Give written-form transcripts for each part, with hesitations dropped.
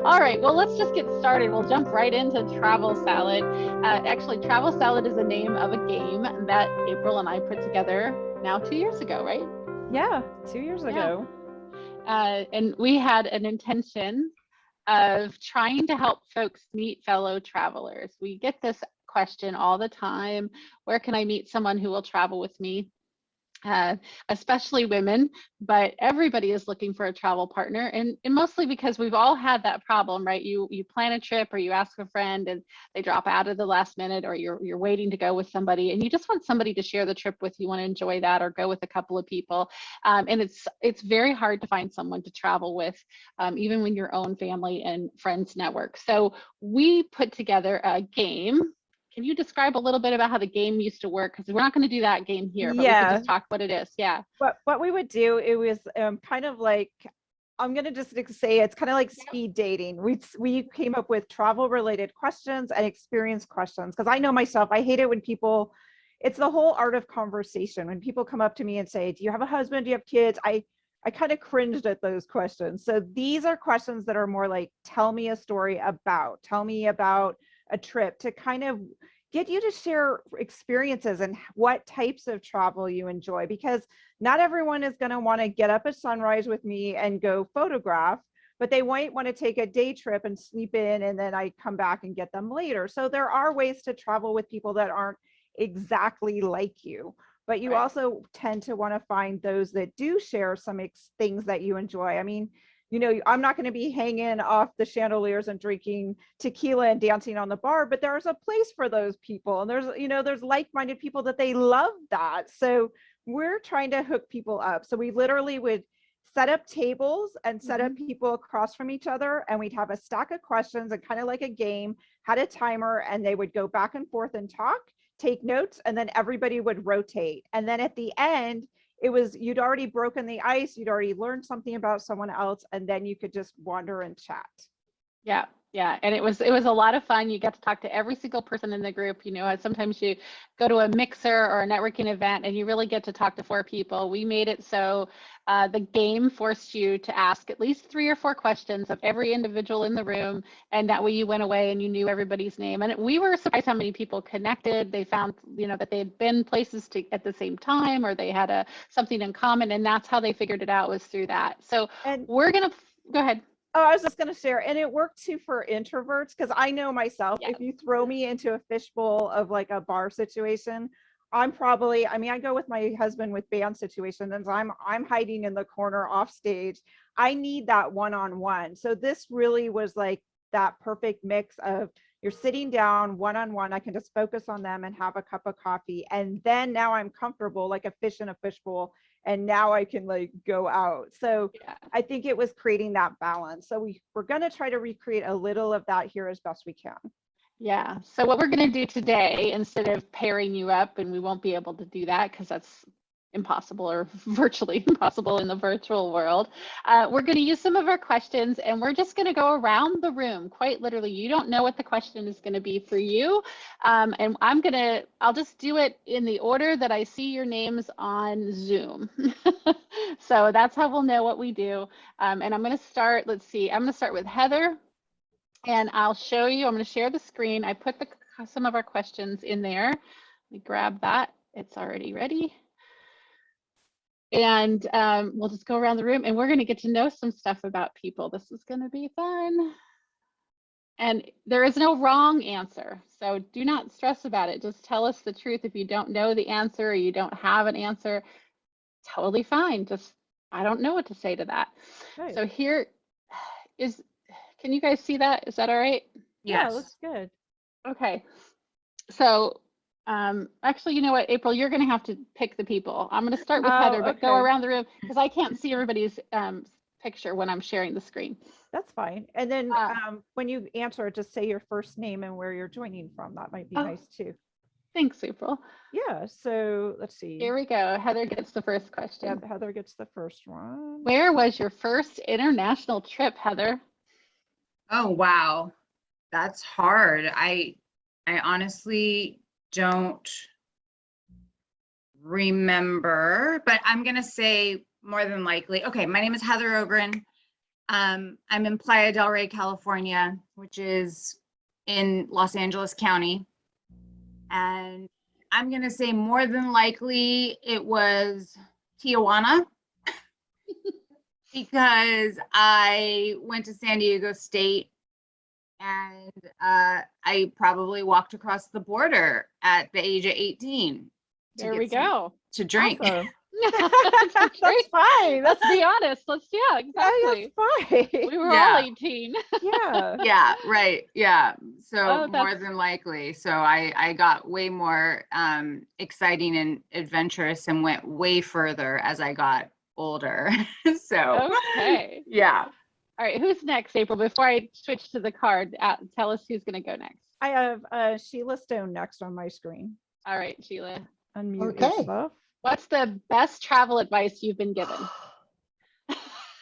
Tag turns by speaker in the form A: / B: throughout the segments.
A: All right, well, let's just get started. We'll jump right into Travel Salad. Actually, Travel Salad is the name of a game that April and I put together now 2 years ago, right?
B: Yeah, 2 years
A: Yeah.
B: ago.
A: And we had an intention of trying to help folks meet fellow travelers. We get this question all the time. Where can I meet someone who will travel with me? uh, Especially women, but everybody is looking for a travel partner, and mostly because we've all had that problem, right? You plan a trip or you ask a friend and they drop out at the last minute, or you're waiting to go with somebody and you just want somebody to share the trip with. You want to enjoy that or go with a couple of people, and it's very hard to find someone to travel with, even when your own family and friends network. So we put together a game. Can you describe a little bit about how the game used to work? Because we're not going to do that game here, but we could
B: Yeah,
A: just talk what it is. Yeah.
B: what we would do, it was kind of like, I'm gonna just say it's kind of like
A: Yep.
B: speed dating. We came up with travel related questions and experience questions, because I know myself, I hate it when people, it's the whole art of conversation. When people come up to me and say, "Do you have a husband? Do you have kids?" I kind of cringed at those questions. So these are questions that are more like, tell me about a trip, to kind of get you to share experiences and what types of travel you enjoy, because not everyone is going to want to get up at sunrise with me and go photograph, but they might want to take a day trip and sleep in, and then I come back and get them later. So there are ways to travel with people that aren't exactly like you, but you
A: Right.
B: also tend to want to find those that do share some things that you enjoy. I mean, I'm not going to be hanging off the chandeliers and drinking tequila and dancing on the bar, but there's a place for those people. And there's like-minded people that they love that. So we're trying to hook people up. So we literally would set up tables and set up
A: Mhm.
B: people across from each other, and we'd have a stack of questions and kind of like a game, had a timer, and they would go back and forth and talk, take notes, and then everybody would rotate. And then at the end, it was, you'd already broken the ice, you'd already learned something about someone else, and then you could just wander and chat.
A: Yeah, yeah, and it was a lot of fun. You get to talk to every single person in the group. Sometimes you go to a mixer or a networking event, and you really get to talk to four people. We made it so the game forced you to ask at least 3 or 4 questions of every individual in the room, and that way you went away and you knew everybody's name. And we were surprised how many people connected. They found, that they had been places at the same time, or they had something in common, and that's how they figured it out, was through that. So
B: And
A: we're gonna go ahead.
B: oh, I was just going to share, and it worked too for introverts, because I know myself,
A: Yeah.
B: if you throw me into a fishbowl of like a bar situation, I mean, I go with my husband with band situations, and I'm hiding in the corner off stage. I need that one-on-one. So this really was like that perfect mix of, you're sitting down one-on-one, I can just focus on them and have a cup of coffee, and then now I'm comfortable like a fish in a fishbowl, and now I can like go out. So
A: Yeah.
B: I think it was creating that balance. So we're going to try to recreate a little of that here as best we can.
A: Yeah. So what we're going to do today, instead of pairing you up, and we won't be able to do that because that's impossible, or virtually impossible in the virtual world, we're going to use some of our questions, and we're just going to go around the room. Quite literally, you don't know what the question is going to be for you, and I'll just do it in the order that I see your names on Zoom. So that's how we'll know what we do. And I'm going to start. Let's see. I'm going to start with Heather. And I'll show you, I'm going to share the screen. I put some of our questions in there. Let me grab that. It's already ready. And we'll just go around the room, and we're going to get to know some stuff about people. This is going to be fun. And there is no wrong answer, so do not stress about it. Just tell us the truth. If you don't know the answer or you don't have an answer, totally fine. Just, I don't know what to say to that.
B: Right.
A: So here is, can you guys see that? Is that all right?
B: Yeah,
C: Yes.
B: looks good.
A: Okay. So actually, you know what, April, you're going to have to pick the people. I'm going to start with
B: Oh,
A: Heather, but go
B: okay.
A: around the room because I can't see everybody's picture when I'm sharing the screen.
B: That's fine. And then
A: Uh,
B: when you answer, just say your first name and where you're joining from. That might be
A: oh,
B: nice too.
A: thanks, April.
B: Yeah. So let's
A: Here
B: see.
A: we go. Heather gets the first question.
B: Yep. Heather gets the first one.
A: Where was your first international trip, Heather?
C: Oh, wow. That's hard. I honestly don't remember, but I'm going to say more than likely. Okay, my name is Heather Ogren. I'm in Playa del Rey, California, which is in Los Angeles County. And I'm going to say more than likely it was Tijuana because I went to San Diego State and I probably walked across the border at the age of 18
A: There we go.
C: to drink.
B: Awesome.
A: That's
B: That's fine.
A: Let's be honest. Yeah, exactly.
B: That's fine.
A: We were
C: Yeah.
A: all 18.
B: Yeah.
C: Yeah, right. Yeah. So
A: Oh,
C: more
A: that's-
C: than likely. So I got way more exciting and adventurous and went way further as I got older. So
A: Okay.
C: yeah.
A: All right. Who's next, April? Before I switch to the card, tell us who's going to go next.
B: I have Sheila Stone next on my screen.
A: All right, Sheila.
B: Unmute
D: Okay.
B: yourself.
A: What's the best travel advice you've been given?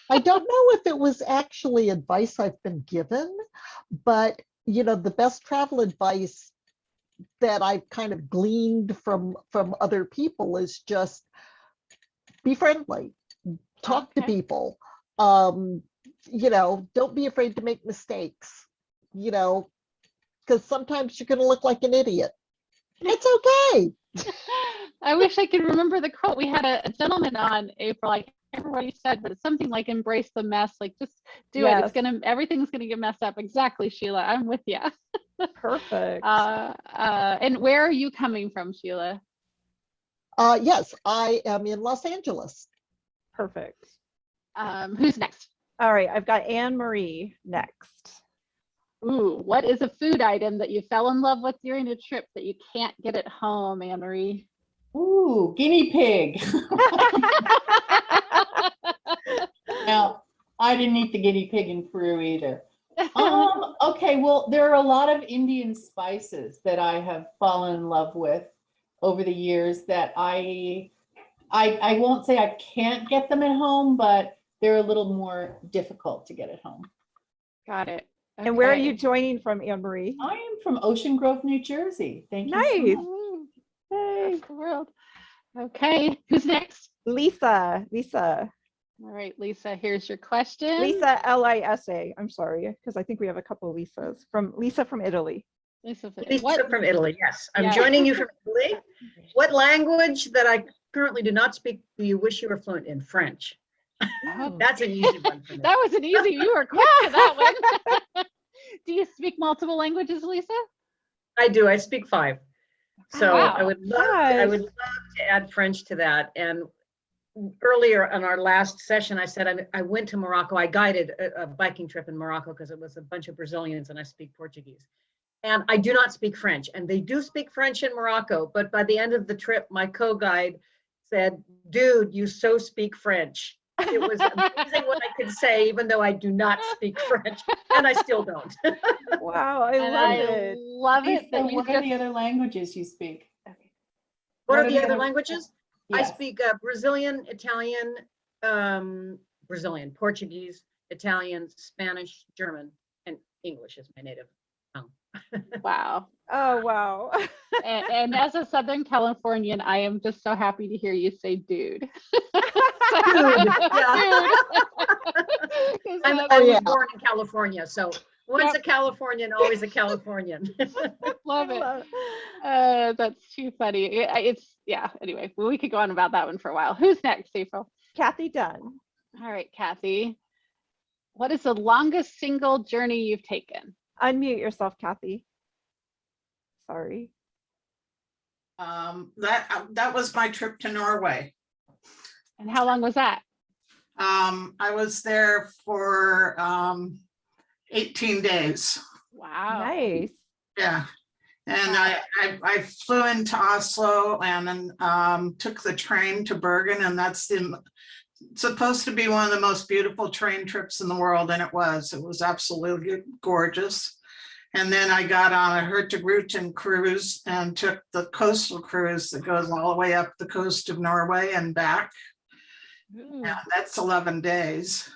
D: I don't know if it was actually advice I've been given, but the best travel advice that I've kind of gleaned from other people is just be friendly, talk to
A: Okay.
D: people. Don't be afraid to make mistakes, because sometimes you're going to look like an idiot. It's okay.
A: I wish I could remember the quote. We had a gentleman on, April. I can't remember what he said, but it's something like embrace the mess. Like just do it. It's
B: Yes.
A: everything's gonna get messed up. Exactly, Sheila. I'm with you.
B: Perfect.
A: And where are you coming from, Sheila?
D: Yes, I am in Los Angeles.
B: Perfect.
A: Who's next?
B: All right, I've got Anne Marie next.
A: Ooh, what is a food item that you fell in love with during a trip that you can't get at home, Anne Marie?
E: Ooh, guinea pig. Now, I didn't eat the guinea pig in Peru either. Okay, well, there are a lot of Indian spices that I have fallen in love with over the years that I won't say I can't get them at home, but they're a little more difficult to get at home.
A: Got it.
B: And where are you
A: Okay.
B: joining from, Anne Marie?
E: I am from Ocean Grove, New Jersey. Thank you.
B: Nice.
E: So much.
A: Ooh,
B: Hey.
A: that's the world. Okay, who's next?
B: Lisa.
A: All right, Lisa, here's your question.
B: Lisa, Lisa. I'm sorry, because I think we have a couple of Lisas. Lisa from Italy.
A: Lisa,
F: Lisa from Italy, yes. I'm
A: Yeah.
F: joining you from Italy. What language that I currently do not speak do you wish you were fluent in? French.
A: Oh,
F: That's an easy one for me.
A: that was an easy. You were quick to that one. Do you speak multiple languages, Lisa?
F: I do. I speak 5. So
A: Wow.
F: I would love to add French to that. And earlier in our last session, I said I went to Morocco. I guided a biking trip in Morocco because it was a bunch of Brazilians and I speak Portuguese. And I do not speak French. And they do speak French in Morocco. But by the end of the trip, my co-guide said, dude, you so speak French. It was amazing what I could say, even though I do not speak French. And I still don't.
B: Wow, I
A: And
B: love
A: I
B: it.
A: love it
E: Lisa,
A: that you
E: what are
A: just
E: the other languages you speak?
F: What are the other languages? I
E: Yes.
F: speak Brazilian, Italian, Portuguese, Italian, Spanish, German, and English is my native tongue.
A: wow.
B: Oh, wow.
A: And as a Southern Californian, I am just so happy to hear you say dude.
F: Dude, yeah.
A: Dude.
F: I
D: Oh,
F: was
D: yeah.
F: born in California, so once a Californian, always a Californian.
A: Love it.
B: Love-
A: That's too funny. Anyway, we could go on about that one for a while. Who's next, April?
B: Kathy Dunn.
A: All right, Kathy. What is the longest single journey you've taken?
B: Unmute yourself, Kathy. Sorry.
G: That was my trip to Norway.
A: And how long was that?
G: I was there for 18 days.
A: Wow.
B: Nice.
G: Yeah. And I flew into Oslo and then took the train to Bergen, and that's supposed to be one of the most beautiful train trips in the world, and it was absolutely gorgeous. And then I got on a Hurtigruten cruise and took the coastal cruise that goes all the way up the coast of Norway and back.
A: Ooh.
G: Yeah, that's 11 days.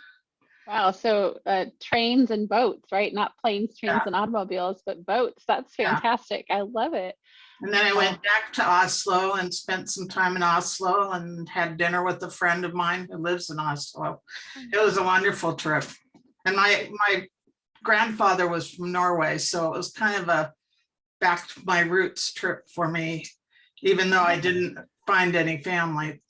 A: Wow. So trains and boats, right? Not planes, trains,
G: Yeah.
A: and automobiles, but boats. That's
G: Yeah.
A: fantastic. I love it.
G: And then I went back to Oslo and spent some time in Oslo and had dinner with a friend of mine who lives in Oslo. It was a wonderful trip. And my grandfather was from Norway, so it was kind of a back to my roots trip for me, even though I didn't find any family.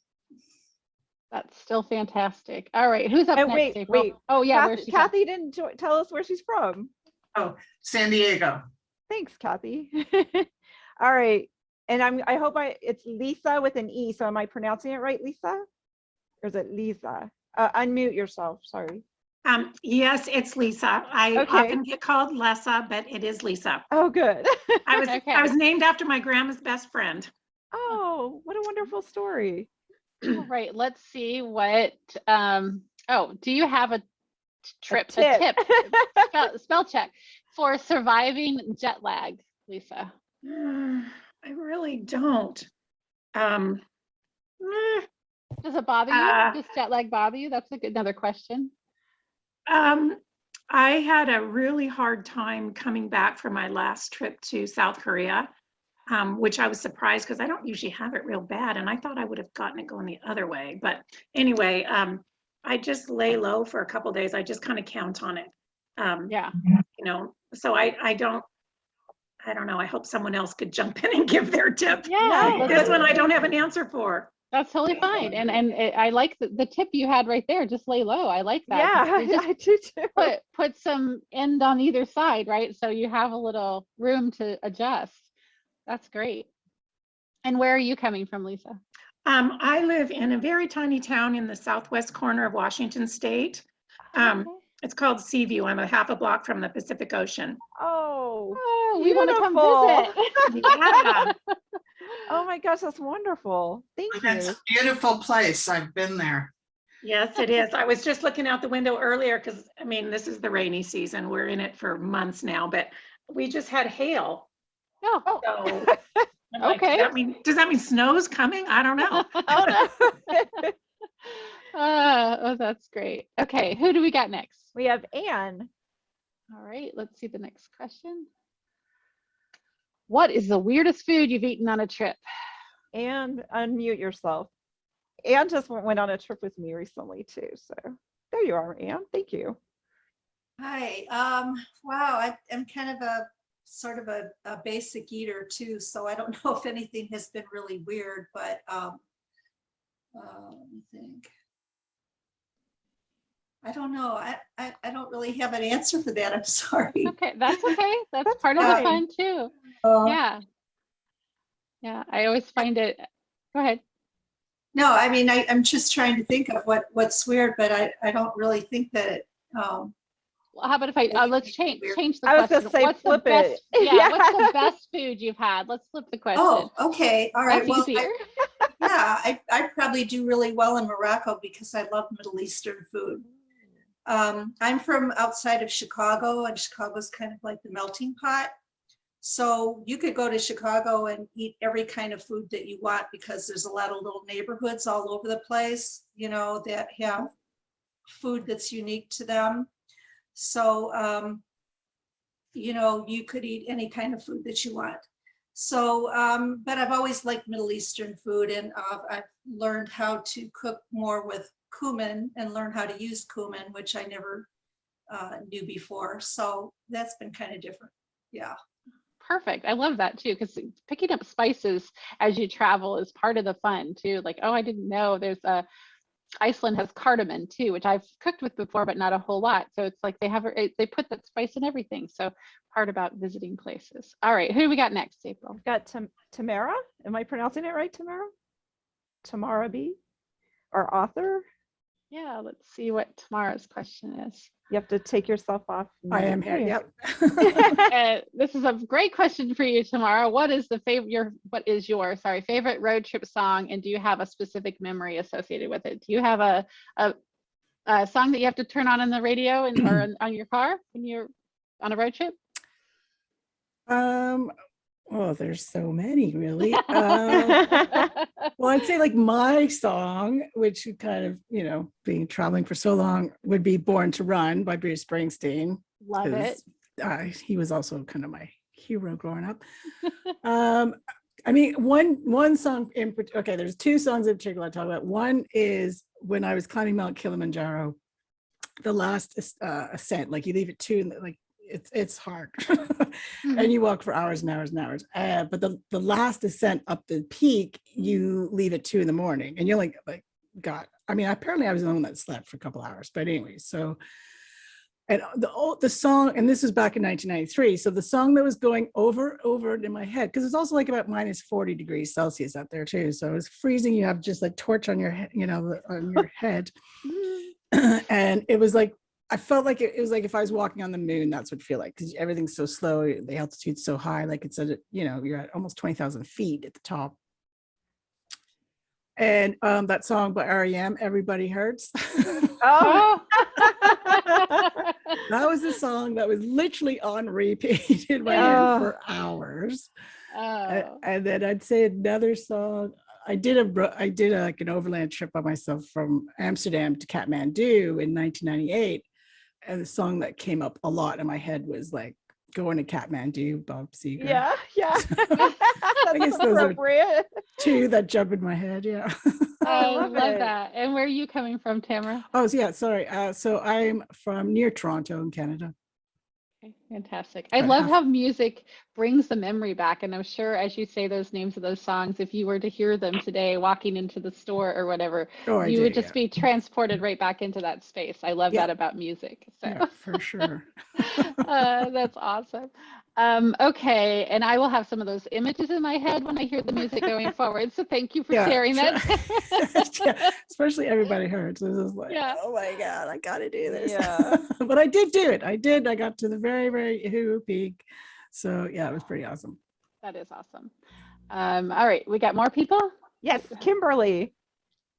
A: That's still fantastic. All right, who's up
B: And
A: next, April?
B: wait.
A: Oh yeah, where's
B: Kathy,
A: she from?
B: Kathy didn't tell us where she's from.
G: Oh, San Diego.
B: Thanks, Kathy. All right. And I hope it's Lisa with an E. So am I pronouncing it right, Lisa? Or is it Lisa? Unmute yourself. Sorry.
H: Yes, it's Lisa. I
B: Okay.
H: often get called Lessa, but it is Lisa.
B: Oh, good.
H: I was
A: Okay.
H: I was named after my grandma's best friend.
B: Oh, what a wonderful story.
A: All right, let's see what, oh, do you have a tip? Spell check for surviving jet lag, Lisa?
H: I really don't.
A: Does it bother you? Does jet lag bother you? That's another question.
H: I had a really hard time coming back from my last trip to South Korea, which I was surprised because I don't usually have it real bad. And I thought I would have gotten it going the other way. But anyway, I just lay low for a couple of days. I just kind of count on it.
A: Yeah.
H: You know, so I don't know. I hope someone else could jump in and give their tip.
A: Yeah,
H: This one I don't have an answer for.
A: that's totally fine. And I like the tip you had right there. Just lay low. I like that.
B: Yeah,
A: Just
B: I do too.
A: put some end on either side, right? So you have a little room to adjust. That's great. And where are you coming from, Lisa?
H: I live in a very tiny town in the southwest corner of Washington State.
A: Okay.
H: It's called Seaview. I'm a half a block from the Pacific Ocean.
B: Oh,
A: Oh, we want to come
B: beautiful.
A: visit.
H: Yeah.
B: Oh my gosh, that's wonderful. Thank
G: It's
B: you.
G: a beautiful place. I've been there.
H: Yes, it is. I was just looking out the window earlier because, I mean, this is the rainy season. We're in it for months now, but we just had hail.
A: Oh,
H: So I'm like,
A: okay.
H: does that mean snow's coming? I don't know.
B: Oh no.
A: oh, that's great. Okay, who do we got next?
B: We have Anne.
A: All right, let's see the next question. What is the weirdest food you've eaten on a trip?
B: Anne, unmute yourself. Anne just went on a trip with me recently too. So there you are, Anne. Thank you.
I: Hi. Wow, I'm kind of a sort of a basic eater too, so I don't know if anything has been really weird, but let me think. I don't know. I don't really have an answer for that. I'm sorry.
A: Okay, that's okay. That's
B: That's
A: part of the
B: fine.
A: fun too. Yeah. Yeah, I always find it. Go ahead.
I: No, I mean, I'm just trying to think of what's weird, but I don't really think that it.
A: Well, how about if I let's change the
B: I was
A: question.
B: gonna say
A: What's the
B: flip
A: best?
B: it.
A: Yeah,
B: Yeah.
A: what's the best food you've had? Let's flip the question.
I: Oh, okay. All right.
A: That's
I: Well,
A: easier.
I: yeah, I probably do really well in Morocco because I love Middle Eastern food. I'm from outside of Chicago, and Chicago's kind of like the melting pot. So you could go to Chicago and eat every kind of food that you want because there's a lot of little neighborhoods all over the place, you know, that have food that's unique to them. So, you know, you could eat any kind of food that you want. So, but I've always liked Middle Eastern food, and I've learned how to cook more with cumin and learn how to use cumin, which I never knew before. So that's been kind of different. Yeah.
A: Perfect. I love that too, because picking up spices as you travel is part of the fun too. Like, oh, I didn't know there's Iceland has cardamom too, which I've cooked with before, but not a whole lot. So it's like they put that spice in everything. So part about visiting places. All right, who do we got next, April?
B: We've got Tamara. Am I pronouncing it right, Tamara? Tamara B, our author.
A: Yeah, let's see what tomorrow's question is.
B: You have to take yourself off.
J: I am here.
B: mute.
J: Yep.
A: This is a great question for you tomorrow. What is your favorite road trip song, and do you have a specific memory associated with it? Do you have a song that you have to turn on the radio or on your car when you're on a road trip?
J: Well, there's so many really. Well, I'd say like my song, which kind of, you know, being traveling for so long, would be Born to Run by Bruce Springsteen.
A: Love it.
J: He was also kind of my hero growing up. I mean, one song okay, there's two songs in particular I talk about. One is when I was climbing Mount Kilimanjaro the last ascent, like you leave it 2 and like it's hard.
A: Mhm.
J: And you walk for hours and hours and hours. But the last ascent up the peak, you leave at 2 in the morning, and you're like God. I mean, apparently I was the only one that slept for a couple hours, but anyway, so. And the song, and this was back in 1993. So the song that was going over in my head, because it's also like about minus 40 degrees Celsius out there too. So it was freezing. You have just like torch on your head, on your head. And it was like, I felt like it was like if I was walking on the moon, that's what it feel like, because everything's so slow, the altitude's so high, like it's at, you're at almost 20,000 feet at the top. And that song by REM, Everybody Hurts.
B: Oh.
J: That was a song that was literally on repeat in my head for hours.
A: Oh.
J: And then I'd say another song. I did like an overland trip by myself from Amsterdam to Kathmandu in 1998. And the song that came up a lot in my head was like Going to Kathmandu, Bob Seger.
B: Yeah.
J: I guess
B: That's
J: those are
B: appropriate.
J: 2 that jump in my head. Yeah.
A: I
B: love
A: love
B: it.
A: that. And where are you coming from, Tamara?
J: Oh, yeah. Sorry. So I'm from near Toronto in Canada.
A: Okay, fantastic. I love how music brings the memory back. And I'm sure as you say those names of those songs, if you were to hear them today walking into the store or whatever, you would just be transported right back into that space. I love that about music. So
J: Yeah, for sure.
A: that's awesome. Okay, and I will have some of those images in my head when I hear the music going forward. So thank you for sharing that.
J: Yeah, especially Everybody Hurts. It was like, oh my God, I gotta do this.
B: Yeah.
J: But I did do it. I got to the very, very peak. So yeah, it was pretty awesome.
A: That is awesome. All right, we got more people?
B: Yes, Kimberly.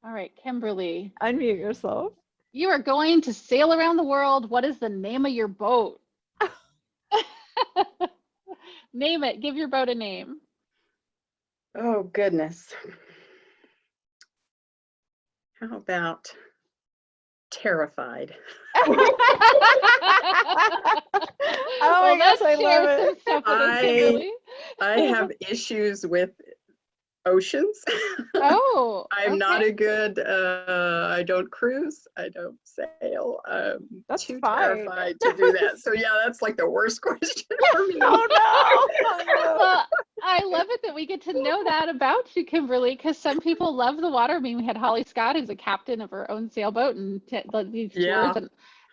A: All right, Kimberly.
B: Unmute yourself.
A: You are going to sail around the world. What is the name of your boat? Name it. Give your boat a name.
K: Oh, goodness. How about Terrified?
B: Oh my gosh, I love it.
K: I have issues with oceans.
A: Oh,
K: I'm not a good, I don't cruise, I don't sail.
B: That's
K: too
B: fine.
K: terrified to do that. So yeah, that's like the worst question for me.
B: Oh no.
A: Well, I love it that we get to know that about you, Kimberly, because some people love the water. I mean, we had Holly Scott, who's a captain of her own sailboat and these tours,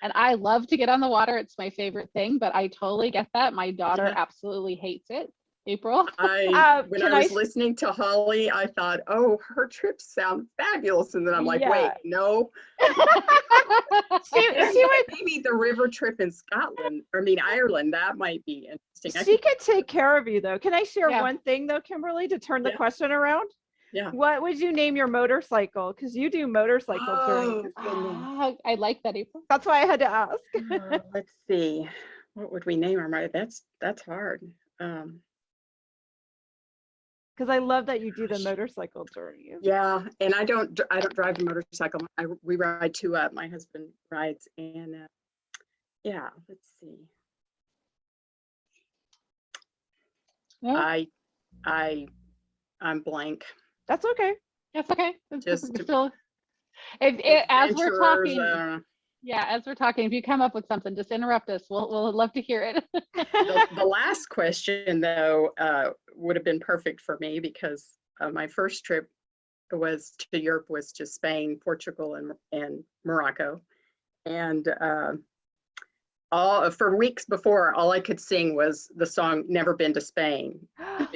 A: and I love to get on the water. It's my favorite thing, but I totally get that. My daughter absolutely hates it. April?
K: When I was listening to Holly, I thought, oh, her trips sound fabulous. And then I'm like, wait, no.
B: she would,
K: maybe the river trip in Scotland, Ireland, that might be interesting.
B: She could take care of you though. Can I share one thing though, Kimberly, to turn the question around?
K: Yeah.
B: What would you name your motorcycle? Because you do motorcycle journeys.
A: I like that, April.
B: That's why I had to ask.
K: Let's see. What would we name her? That's hard.
B: Because I love that you do the motorcycle journeys.
K: Yeah, and I don't drive a motorcycle. We ride 2 up. My husband rides, and yeah. Let's see.
A: Yeah.
K: I'm blank.
B: That's okay.
A: That's okay.
K: Just
A: still, as we're talking. As we're talking, if you come up with something, just interrupt us. We'll love to hear it.
K: The last question, though, would have been perfect for me because my first trip was to Europe, was to Spain, Portugal, and Morocco. And for weeks before, all I could sing was the song "Never Been to Spain."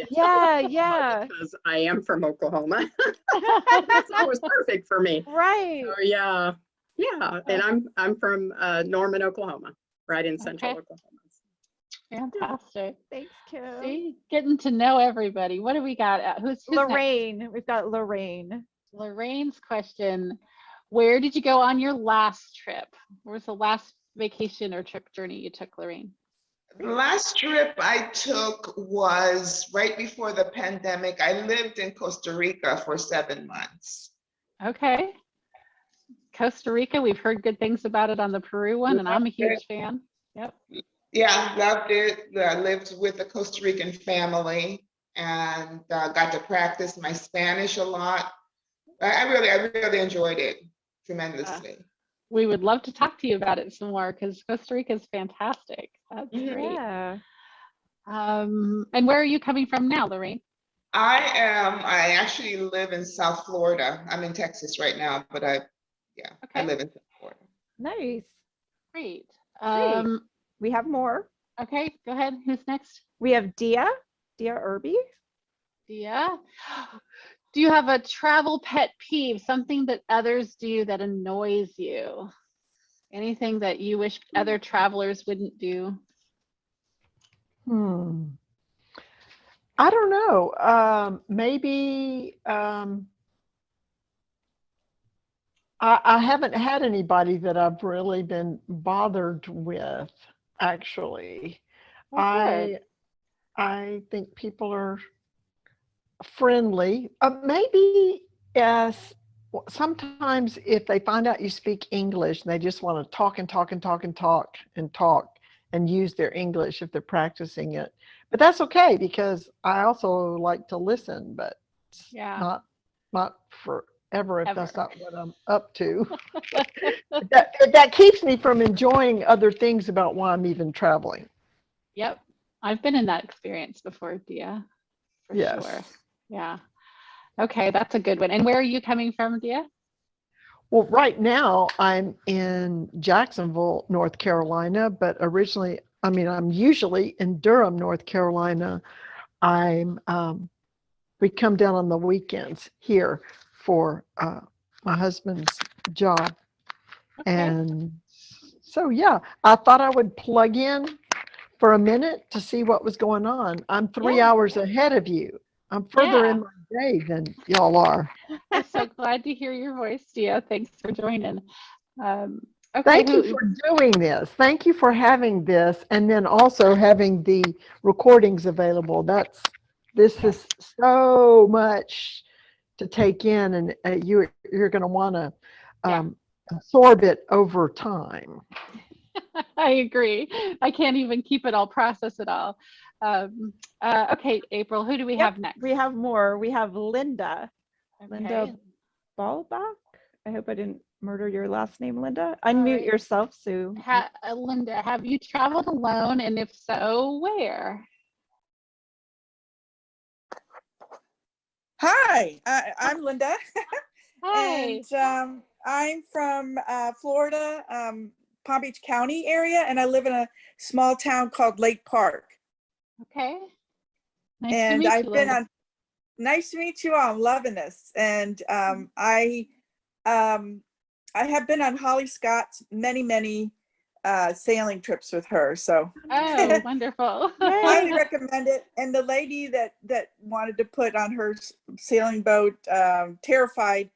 B: Yeah.
K: Because I am from Oklahoma. That song was perfect for me.
B: Right.
K: So, yeah. Yeah, and I'm from Norman, Oklahoma, right in central Oklahoma.
A: Fantastic.
B: Thanks, Kim.
A: See, getting to know everybody. What do we got? Who's
B: Lorraine?
A: Next?
B: We've got Lorraine.
A: Lorraine's question: where did you go on your last trip? Where was the last vacation or trip journey you took, Lorraine?
L: The last trip I took was right before the pandemic. I lived in Costa Rica for 7 months.
A: Okay. Costa Rica, we've heard good things about it on the Peru one, and I'm a huge fan. Yep.
L: Yeah, loved it. I lived with a Costa Rican family and got to practice my Spanish a lot. I really enjoyed it tremendously.
A: we would love to talk to you about it some more because Costa Rica is fantastic. That's great.
B: Yeah.
A: And where are you coming from now, Lorraine?
L: I actually live in South Florida. I'm in Texas right now, but I
A: Okay,
L: live in South Florida.
B: Nice.
A: great.
B: Great. We have more.
A: Okay, go ahead. Who's next?
B: We have Dia Irby.
A: Dia. Do you have a travel pet peeve, something that others do that annoys you? Anything that you wish other travelers wouldn't do?
D: I don't know. Maybe I haven't had anybody that I've really been bothered with, actually.
A: Good.
D: I think people are friendly. Maybe yes. Sometimes if they find out you speak English, they just want to talk and talk and talk and talk and talk and use their English if they're practicing it. But that's okay because I also like to listen, but
A: Yeah.
D: not forever if
A: Ever.
D: that's not what I'm up to. that keeps me from enjoying other things about why I'm even traveling.
A: Yep. I've been in that experience before, Dia, for
D: Yes.
A: sure. Yeah. Okay, that's a good one. And where are you coming from, Dia?
D: Well, right now I'm in Jacksonville, North Carolina, but originally, I'm usually in Durham, North Carolina. We come down on the weekends here for my husband's job.
A: Okay.
D: And so, yeah, I thought I would plug in for a minute to see what was going on. I'm 3 hours ahead of you. I'm further in my day than y'all are.
A: I'm so glad to hear your voice, Dia. Thanks for joining. Okay,
D: Thank you for doing this. Thank you for having this, and then also having the recordings available. This is so much to take in, and you're going to want to absorb it over time.
A: I agree. I can't even keep it all, process it all. Okay, April, who do we have next?
B: We have more. We have Linda.
A: Okay.
B: Linda Ballbach. I hope I didn't murder your last name, Linda. Unmute
A: right.
B: yourself, Sue.
A: Linda, have you traveled alone? And if so, where?
M: Hi, I'm Linda.
A: Hi.
M: And I'm from Florida, Palm Beach County area, and I live in a small town called Lake Park.
A: Okay. Nice
M: and
A: to meet
M: I've
A: you,
M: been
A: Linda.
M: on. Nice to meet you all. I'm loving this. And I have been on Holly Scott's many sailing trips with her. So
A: Oh, wonderful.
M: highly recommend it. And the lady that wanted to put on her sailing boat, terrified.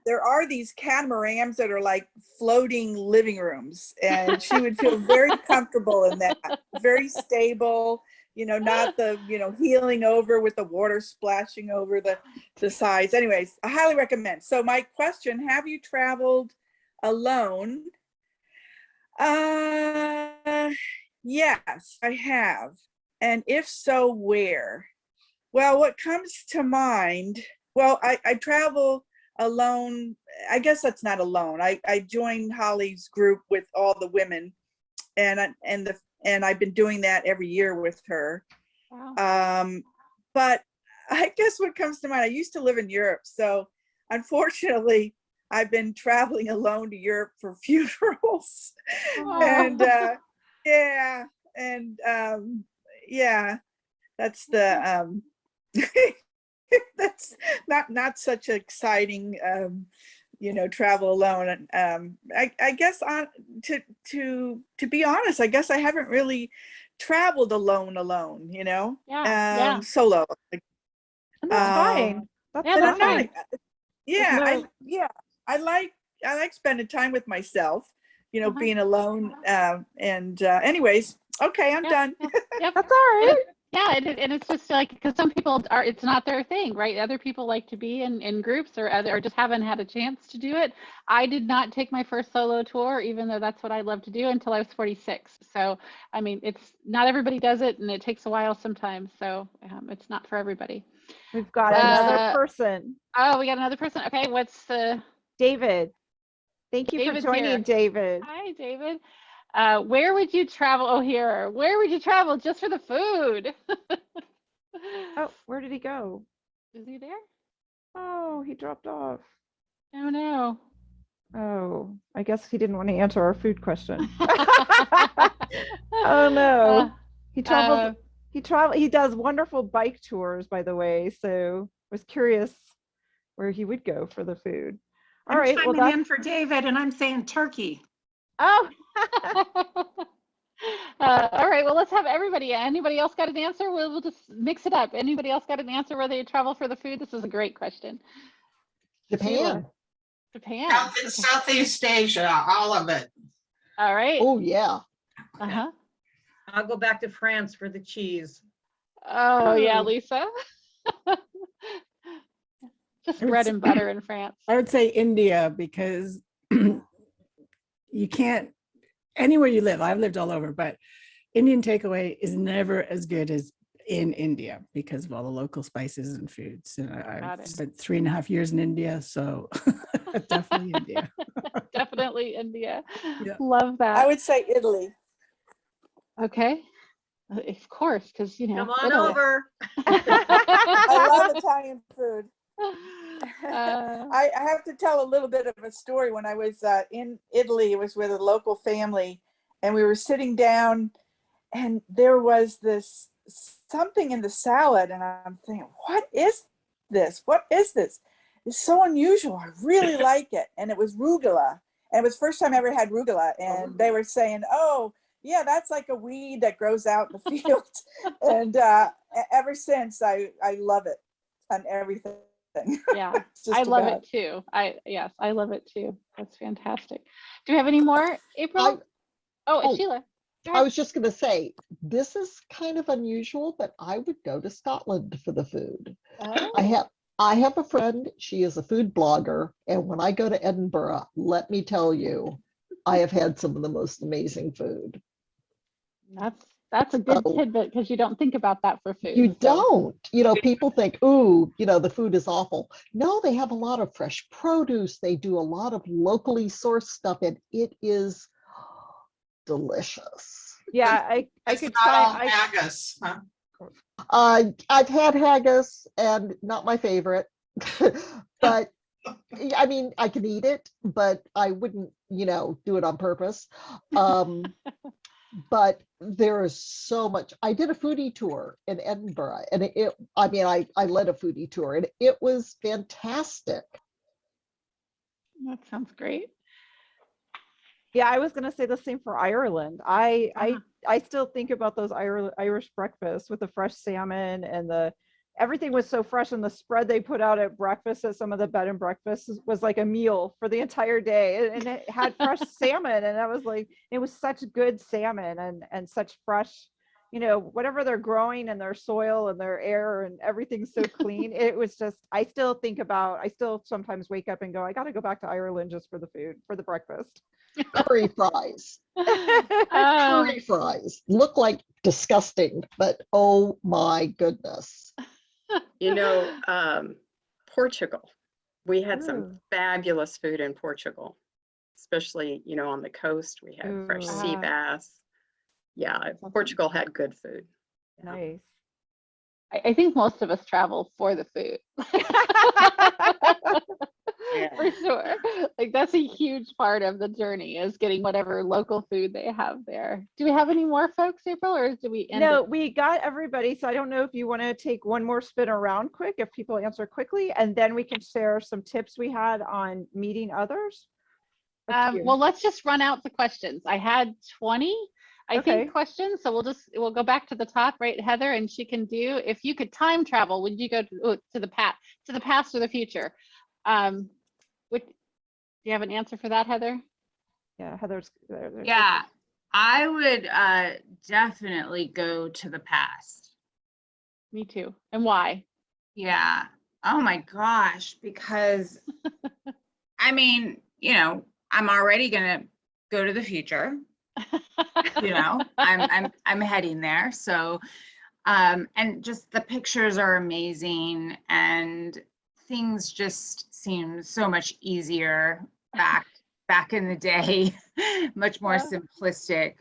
M: There are these catamarans that are like floating living rooms, and she would feel very comfortable in that. Very stable, not the, heeling over with the water splashing over the sides. Anyways, I highly recommend. So my question, have you traveled alone? Yes, I have. And if so, where? Well, what comes to mind, I travel alone. I guess that's not alone. I joined Holly's group with all the women, and I've been doing that every year with her.
A: Wow.
M: But I guess what comes to mind, I used to live in Europe, so unfortunately I've been traveling alone to Europe for funerals. And that's the that's not such exciting, travel alone. I guess to be honest, I guess I haven't really traveled alone, solo.
B: And that's fine.
A: That's fine.
M: I like spending time with myself, being alone. Anyways, okay, I'm done.
A: Yep.
B: That's all right.
A: And it's just like, because some people it's not their thing, right? Other people like to be in groups or just haven't had a chance to do it. I did not take my first solo tour, even though that's what I love to do, until I was 46. So, it's not everybody does it, and it takes a while sometimes. So it's not for everybody.
B: We've got another person.
A: Oh, we got another person. Okay, what's the...
B: David. Thank you for
A: David's
B: joining,
A: here.
B: David.
A: Hi, David. Where would you travel? Oh, here. Where would you travel just for the food?
B: Oh, where did he go?
A: Is he there?
B: Oh, he dropped off.
A: Oh, no.
B: Oh, I guess he didn't want to answer our food question. Oh no. He traveled. He does wonderful bike tours, by the way. So I was curious where he would go for the food. All
H: I'm
B: right. Well,
H: chiming
B: that's.
H: in for David and I'm saying turkey.
B: Oh.
A: All right, well, let's have everybody. Anybody else got an answer? We'll just mix it up. Anybody else got an answer where they travel for the food? This is a great question.
D: Japan.
A: Japan. Okay.
G: Southeast Asia, all of it.
A: All right.
D: Oh, yeah.
A: Uh-huh.
F: I'll go back to France for the cheese.
A: Oh, yeah,
B: Ooh.
A: Lisa. Just
J: I would
A: bread
J: s-
A: and butter in France.
J: I would say India because you can't, anywhere you live, I've lived all over, but Indian takeaway is never as good as in India because of all the local spices and foods. And
A: Got
J: I've
A: it.
J: spent 3.5 years in India, so definitely India.
A: Definitely India.
J: Yeah.
A: Love that.
M: I would say Italy.
A: Okay. Of course, because, you know,
F: Come on
A: Italy.
F: over.
M: I love Italian food.
A: Uh,
M: I have to tell a little bit of a story. When I was in Italy, it was with a local family, and we were sitting down, and there was this something in the salad, and I'm thinking, what is this? What is this? It's so unusual. I really like it. And it was rugula. And it was the first time I ever had rugula. And they were saying, oh, yeah, that's like a weed that grows out in the field. And ever since, I love it on everything.
A: yeah,
M: Just
A: I love
M: about.
A: it too. Yes, I love it too. That's fantastic. Do we have any more, April?
D: oh,
A: Sheila. Go
D: I
A: ahead.
D: was just going to say, this is kind of unusual, but I would go to Scotland for the food.
A: Oh.
D: I have a friend, she is a food blogger, and when I go to Edinburgh, let me tell you, I have had some of the most amazing food.
A: That's a good
D: So
A: tidbit because you don't think about that for food.
D: you
A: So
D: don't, people think, ooh, the food is awful. No, they have a lot of fresh produce. They do a lot of locally sourced stuff, and it is delicious.
B: Yeah, I
G: It's
B: could
G: not all
B: try.
G: haggis, huh?
D: I've had haggis and not my favorite, but I mean, I can eat it, but I wouldn't, do it on purpose. But there is so much. I did a foodie tour in Edinburgh, and I led a foodie tour, and it was fantastic.
A: that sounds great.
B: Yeah, I was gonna say the same for Ireland. I still think about those Irish breakfasts with the fresh salmon and everything was so fresh, and the spread they put out at breakfast at some of the bed and breakfasts was like a meal for the entire day, and it had fresh salmon, and I was like, it was such good salmon and such fresh, whatever they're growing in their soil and their air and everything's so clean. It was just, I still sometimes wake up and go, I got to go back to Ireland just for the food, for the breakfast.
D: Curry fries.
A: Oh,
D: Curry fries look like disgusting, but oh my goodness.
K: Portugal. We had some
B: Ooh.
K: fabulous food in Portugal, especially, on the coast. We had fresh sea
B: Ooh.
K: bass. Yeah, Portugal had good food.
B: Nice.
A: I think most of us travel for the food. For sure. Like that's a huge part of the journey is getting whatever local food they have there. Do we have any more folks, April, or do we end
B: No,
A: it?
B: we got everybody. So I don't know if you want to take one more spin around quick, if people answer quickly, and then we can share some tips we had on meeting others. Up to you.
A: Well, let's just run out the questions. I had 20, I
B: Okay.
A: think, questions. So we'll go back to the top, right, Heather, and she can do, if you could time travel, would you go to the past or the future? Do you have an answer for that, Heather?
B: Yeah, Heather's there.
C: Yeah, I would definitely go to the past.
A: Me too. And why?
C: Yeah. Oh my gosh, because I mean, I'm already gonna go to the future. I'm heading there. So and just the pictures are amazing and things just seem so much easier back back in the day, much more
A: Yeah.
C: simplistic.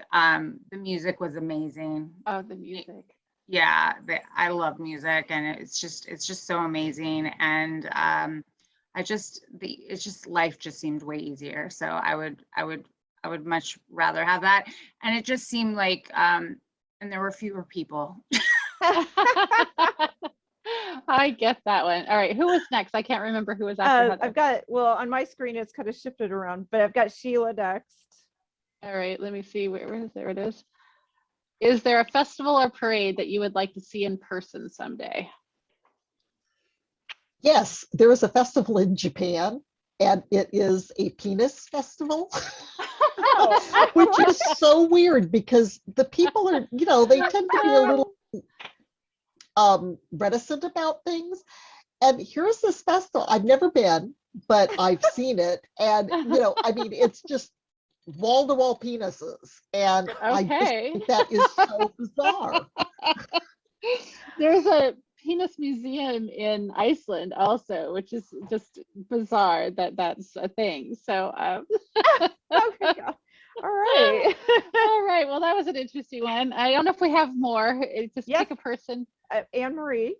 C: The music was amazing.
A: Oh, the music.
C: Yeah, I love music, and it's just so amazing. And it's just life just seemed way easier. So I would much rather have that. And it just seemed like and there were fewer people.
A: I get that one. All right, who was next? I can't remember who was after Heather.
B: I've got, well, on my screen, it's kind of shifted around, but I've got Sheila next.
A: All right, let me see. Where is there? It is. Is there a festival or parade that you would like to see in person someday?
D: Yes, there is a festival in Japan, and it is a penis festival, which is so weird because the people are, they tend to be a little reticent about things. And here's this festival. I've never been, but I've seen it. And, I mean, it's just wall-to-wall penises. And I just think that is so bizarre.
A: There's a penis museum in Iceland also, which is just bizarre that that's a thing. So,
B: Oh my God. All right.
A: All right. Well, that was an interesting one. I don't know if we have more. Just pick a person.
B: Anne Marie.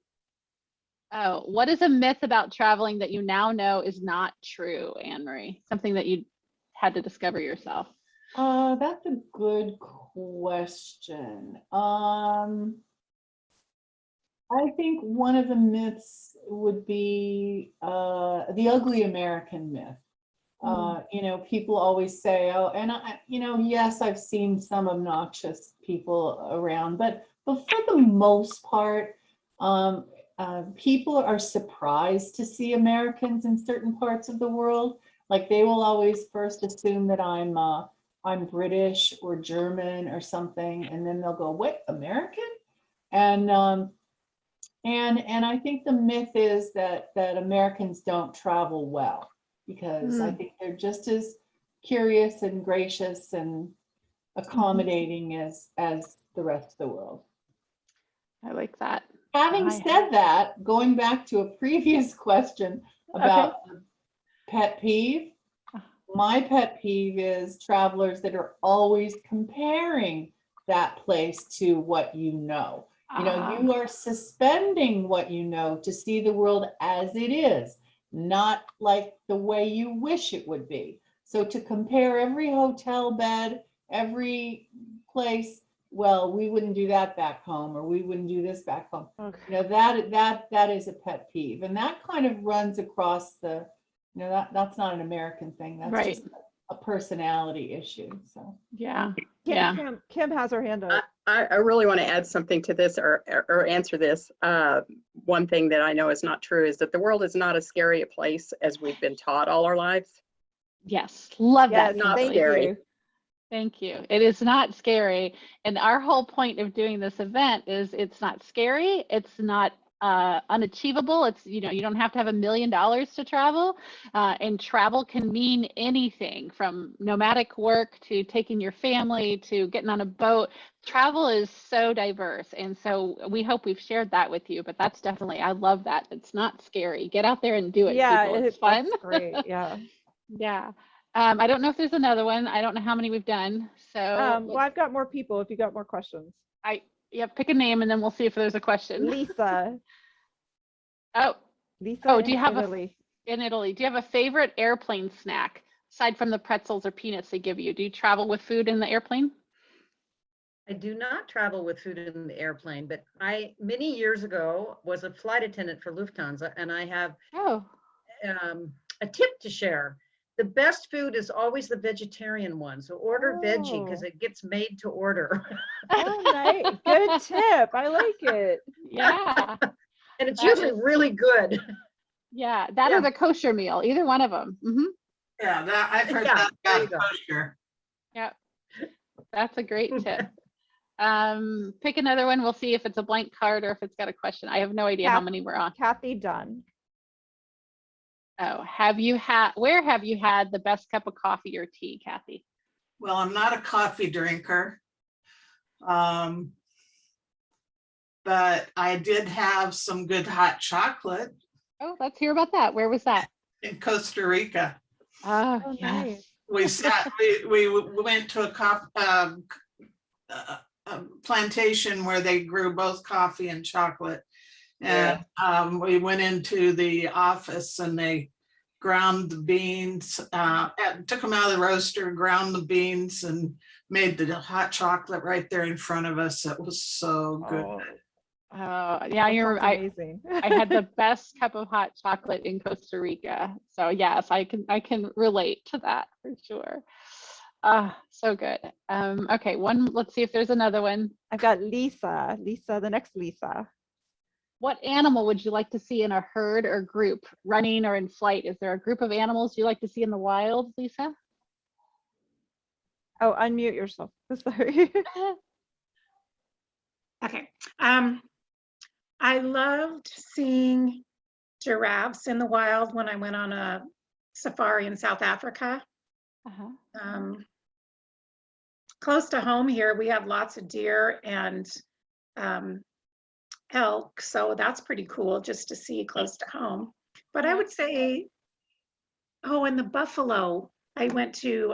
A: Oh, what is a myth about traveling that you now know is not true, Anne Marie? Something that you had to discover yourself.
E: That's a good question. I think one of the myths would be the ugly American myth. People always say, oh, and yes, I've seen some obnoxious people around, but for the most part, people are surprised to see Americans in certain parts of the world. Like they will always first assume that I'm British or German or something, and then they'll go, "Wait, American?" And I think the myth is that Americans don't travel well, because I think they're just as curious and gracious and accommodating as the rest of the world.
A: I like that.
E: Having said that, going back to a previous question about pet peeve, my pet peeve is travelers that are always comparing that place to what you know. You are suspending what you know to see the world as it is, not like the way you wish it would be. So to compare every hotel bed, every place, well, we wouldn't do that back home, or we wouldn't do this back home.
B: Okay.
E: That is a pet peeve, and that kind of runs across the, that's not an American thing. That's just a personality issue. So
A: yeah.
B: Kim has her hand up.
K: I really want to add something to this or answer this. One thing that I know is not true is that the world is not as scary a place as we've been taught all our lives.
A: Yes, love that.
K: Not
A: Thank
K: scary.
A: you. Thank you. It is not scary. And our whole point of doing this event is it's not scary. It's not unachievable. It's, you don't have to have $1 million to travel. And travel can mean anything from nomadic work to taking your family to getting on a boat. Travel is so diverse. And so we hope we've shared that with you, but that's definitely, I love that. It's not scary. Get out there and do it.
B: Yeah,
A: people. It's fun.
B: Great. Yeah.
A: Yeah. I don't know if there's another one. I don't know how many we've done. So
B: well, I've got more people if you got more questions.
A: Pick a name and then we'll see if there's a question.
B: Lisa. Lisa.
A: Oh, do you have
B: in
A: Italy? Do you have a favorite airplane snack aside from the pretzels or peanuts they give you? Do you travel with food in the airplane?
F: I do not travel with food in the airplane, but I many years ago was a flight attendant for Lufthansa, and I have a tip to share. The best food is always the vegetarian one. So order veggie because it gets made to order.
B: Oh, nice. Good tip. I like it.
A: Yeah.
F: And it's usually really good.
A: Yeah, that or the kosher meal, either one of them. Mm-hmm.
G: Yeah, I've heard that about kosher.
A: Yeah, that's a great tip. Pick another one. We'll see if it's a blank card or if it's got a question. I have no idea how many we're on.
B: Kathy Dunn.
A: Oh, where have you had the best cup of coffee or tea, Kathy?
G: Well, I'm not a coffee drinker. But I did have some good hot chocolate.
A: Oh, let's hear about that. Where was that?
G: In Costa Rica.
A: Oh,
B: Oh,
A: yes.
B: nice.
G: we went to a plantation where they grew both coffee and chocolate. And we went into the office and they ground the beans, took them out of the roaster, ground the beans, and made the hot chocolate right there in front of us. It was so good.
A: Yeah,
B: amazing.
A: I had the best cup of hot chocolate in Costa Rica. So yes, I can relate to that for sure. So good. Okay, let's see if there's another one.
B: I've got Lisa, the next Lisa.
A: What animal would you like to see in a herd or group, running or in flight? Is there a group of animals you like to see in the wild, Lisa?
B: Oh, unmute yourself. Sorry.
H: Okay. I loved seeing giraffes in the wild when I went on a safari in South Africa. Close to home here, we have lots of deer and elk, so that's pretty cool just to see close to home. But I would say, and the buffalo. I went to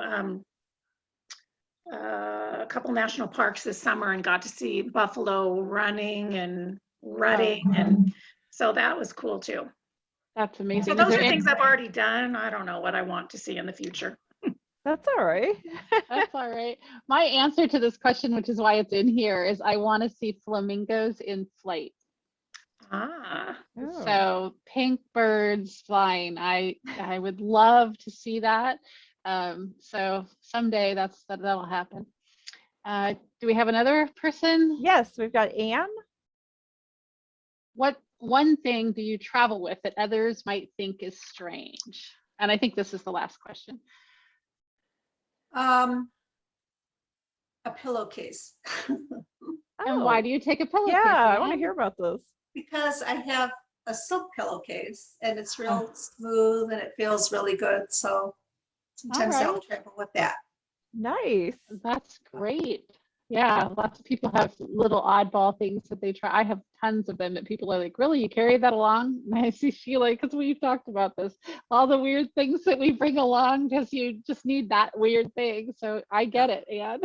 H: a couple national parks this summer and got to see buffalo running and rutting, and so that was cool too.
A: That's amazing.
H: So those are things I've already done. I don't know what I want to see in the future.
B: That's all right.
A: That's all right. My answer to this question, which is why it's in here, is I want to see flamingos in flight. So pink birds flying. I would love to see that. So someday that'll happen. Do we have another person?
B: Yes, we've got Anne.
A: What one thing do you travel with that others might think is strange? And I think this is the last question.
I: A pillowcase.
A: And why do you take a pillowcase?
B: Yeah, I want to hear about this.
I: Because I have a silk pillowcase and it's real smooth and it feels really good. So sometimes I'll travel with that.
B: Nice.
A: That's great. Yeah, lots of people have little oddball things that they try. I have tons of them that people are like, really, you carry that along? And I see Sheila, because we've talked about this, all the weird things that we bring along because you just need that weird thing. So I get it, Anne.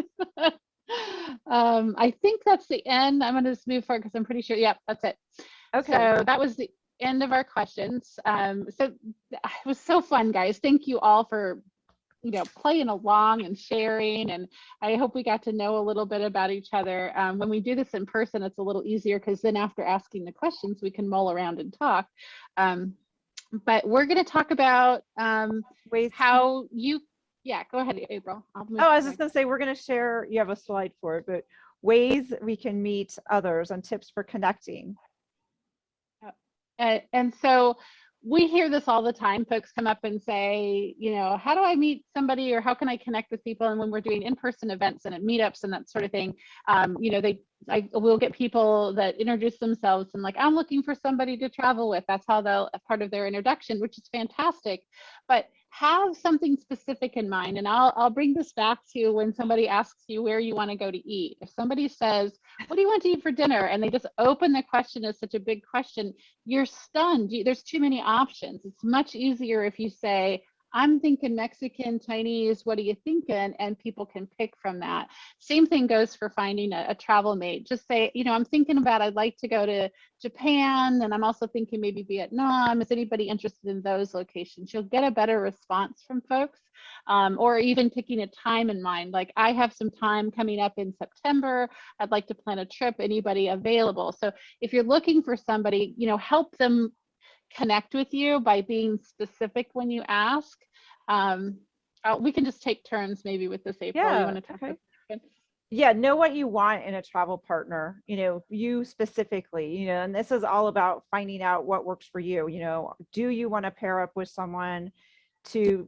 A: I think that's the end. I'm going to just move forward because I'm pretty sure. Yep, that's it. Okay. So that was the end of our questions. So it was so fun, guys. Thank you all for playing along and sharing, and I hope we got to know a little bit about each other. When we do this in person, it's a little easier because then after asking the questions, we can mull around and talk. But we're going to talk about
B: ways
A: how you, go ahead, April.
B: I was just going to say, we're going to share, you have a slide for it, but ways we can meet others and tips for connecting.
A: And so we hear this all the time. Folks come up and say, how do I meet somebody or how can I connect with people? And when we're doing in-person events and at meetups and that sort of thing, I will get people that introduce themselves and like, I'm looking for somebody to travel with. That's how they'll, part of their introduction, which is fantastic. But have something specific in mind. And I'll bring this back to when somebody asks you where you want to go to eat. If somebody says, what do you want to eat for dinner? And they just open the question as such a big question, you're stunned. There's too many options. It's much easier if you say, I'm thinking Mexican, Chinese, what are you thinking? And people can pick from that. Same thing goes for finding a travel mate. Just say, I'm thinking about, I'd like to go to Japan, and I'm also thinking maybe Vietnam. Is anybody interested in those locations? You'll get a better response from folks, or even picking a time in mind. Like, I have some time coming up in September. I'd like to plan a trip. Anybody available? So if you're looking for somebody, help them connect with you by being specific when you ask. We can just take turns maybe with this, April.
B: Yeah,
A: you want to talk about that?
B: Yeah, know what you want in a travel partner, you specifically, and this is all about finding out what works for you. Do you want to pair up with someone to,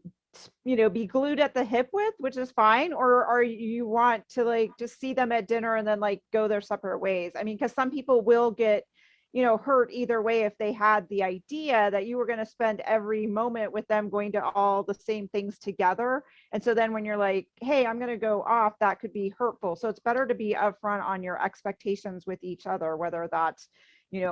B: be glued at the hip with, which is fine, or are you want to like just see them at dinner and then like go their separate ways? I mean, because some people will get hurt either way if they had the idea that you were going to spend every moment with them going to all the same things together. And so then when you're like, hey, I'm going to go off, that could be hurtful. So it's better to be upfront on your expectations with each other, whether that's,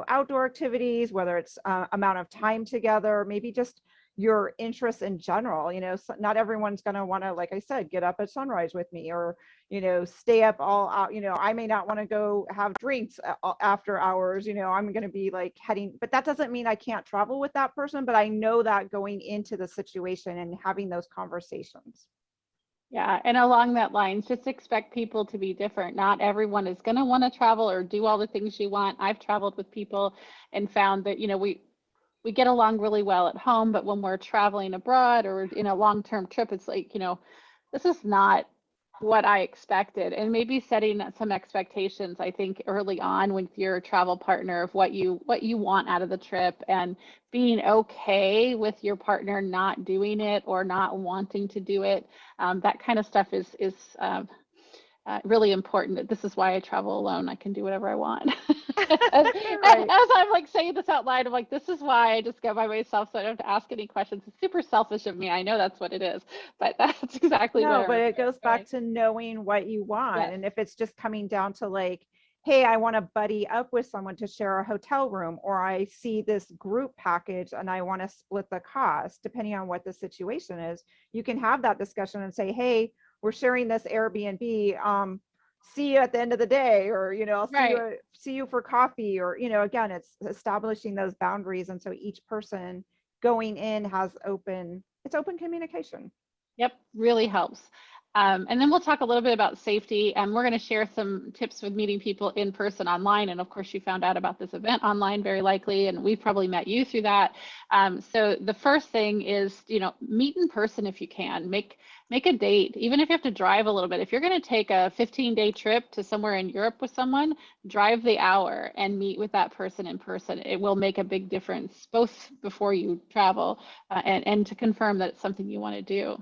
B: outdoor activities, whether it's amount of time together, maybe just, your interests in general. You know, so not everyone's going to want to, like I said, get up at sunrise with me, or, you know, stay up all out. You know, I may not want to go have drinks after hours. You know, I'm going to be like heading, but that doesn't mean I can't travel with that person. But I know that going into the situation and having those conversations.
A: Yeah, and along that lines, just expect people to be different. Not everyone is going to want to travel or do all the things you want. I've traveled with people and found that, you know, we get along really well at home, but when we're traveling abroad or in a long-term trip, it's like, you know, this is not what I expected. And maybe setting some expectations, I think, early on with your travel partner of what you want out of the trip, and being okay with your partner not doing it or not wanting to do it. That kind of stuff is really important. This is why I travel alone. I can do whatever I want. as I'm like saying this out loud, I'm like, this is why I just go by myself, so I don't have to ask any questions. It's super selfish of me. I know that's what it is, but that's exactly
B: No,
A: what.
B: but it goes back to knowing what you want.
A: Yes.
B: And if it's just coming down to like, hey, I want to buddy up with someone to share a hotel room, or I see this group package and I want to split the cost, depending on what the situation is, you can have that discussion and say, hey, we're sharing this Airbnb. See you at the end of the day, or, you know, I'll see you for coffee, or, you know, again, it's establishing those boundaries. And so each person going in has open communication.
A: Yep, really helps. And then we'll talk a little bit about safety, and we're going to share some tips with meeting people in person, online. And of course, you found out about this event online, very likely, and we've probably met you through that. So the first thing is, you know, meet in person if you can. Make a date, even if you have to drive a little bit. If you're going to take a 15-day trip to somewhere in Europe with someone, drive the hour and meet with that person in person. It will make a big difference, both before you travel and to confirm that it's something you want to do.